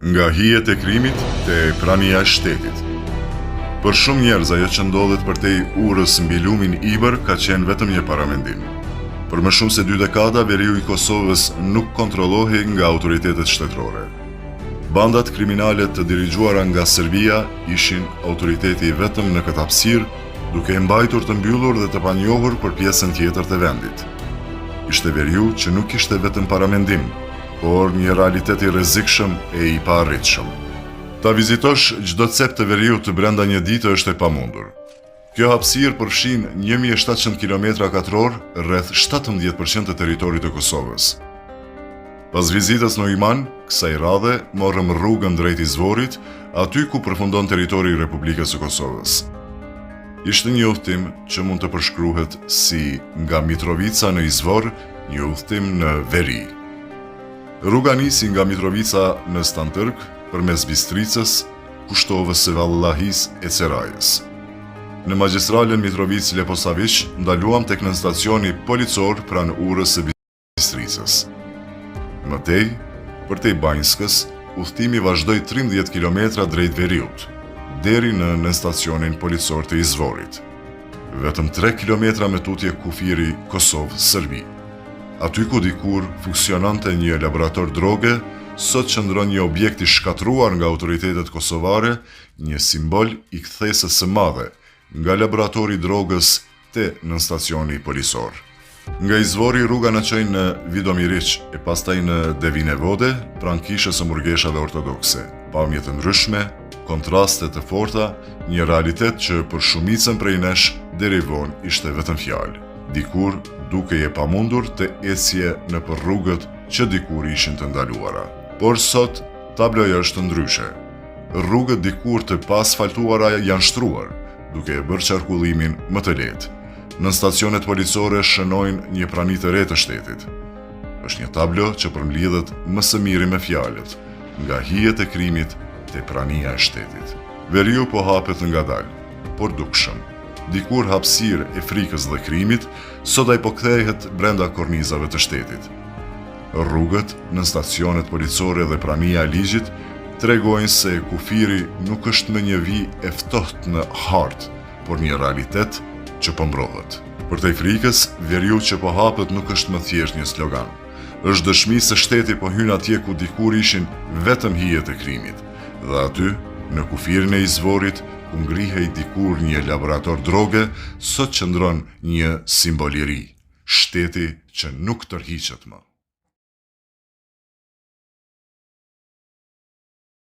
Nga hijet e krimit te prania e shtetit. Për shumë njerëz ajo që ndodhet përtej urës mbi lumin Ibër ka qenë vetëm një paramendim. Për më shumë se 2 dekada, veriu i Kosovës nuk kontrollohej nga autoritetet shtetërore. Bandat kriminale të dirigjuara nga Serbia ishin autoriteti vetëm në këtë hapësirë, duke e mbajtur të mbyllur dhe të panjohur për pjesën tjetër të vendit. Ishte veriu që nuk ishte vetëm paramendim, por një realitet i rrezikshëm e i paarritshëm. Ta vizitosh çdo cep të veriut të brenda një dite është e pamundur. Kjo hapësirë përfshin 1700 km2, rreth 17% të territorit të Kosovës. Pas vizitës në Ujman, kësaj radhe morëm rrugën drejt izvorit, aty ku përfundon territori i Republikës së Kosovës. Ishte një udhtim që mund të përshkruhet si nga Mitrovica në izvor, një udhtim në veri. Rruga nisi nga Mitrovica në Stantërk, përmes Bistricës, Kushtovës së Vallahis e Cerajës. Në magjistralen Mitrovic-Leposavić ndaluam tek në stacioni policor pranë urës së Bistricës. Mëtej, përtej Banjskës, udhtimi vazhdoi 13 km drejt veriut, deri në stacionin policor të izvorit. Vetëm 3 km me tutje kufiri Kosovë-Serbi. Aty ku dikur funksionante një laborator droge, sot qëndron një objekt i shkatruar nga autoritetet kosovare, një simbol i kthesës së madhe nga laboratori drogës te në stacioni policor. Nga izvori rruga na çoi në Vidomiriq e pastaj në Devinevode, pranë kishës së murgeshave ortodokse. Pamje të ndryshme, kontraste të forta, një realitet që për shumicën prej nesh deri vonë ishte vetëm fjalë. Dikur dukej e pamundur të ecje në për rrugët që dikur ishin të ndaluara. Por sot tabloja është ndryshe. Rrugët dikur të paasfaltuara janë shtruar, duke e bërë qarkullimin më të lehtë. Në stacionet policore shënojnë një prani të re të shtetit. Është një tablo që përmlidhet më së miri me fjalët, nga hijet e krimit te prania e shtetit. Veriu po hapet ngadalë, por dukshëm. Dikur hapësirë e frikës dhe krimit, sot ai po kthehet brenda kornizave të shtetit. Rrugët në stacionet policore dhe prania e ligjit tregojnë se kufiri nuk është më një vi e ftohtë në hartë, por një realitet që po mbrohet. Përtej frikës, veriu që po hapet nuk është më thjesht një slogan. Është dëshmi se shteti po hyn atje ku dikur ishin vetëm hijet e krimit, dhe aty, në kufirin e izvorit, ku ngrihej dikur një laborator droge, sot qëndron një simbol i ri, shteti që nuk tërhiqet më.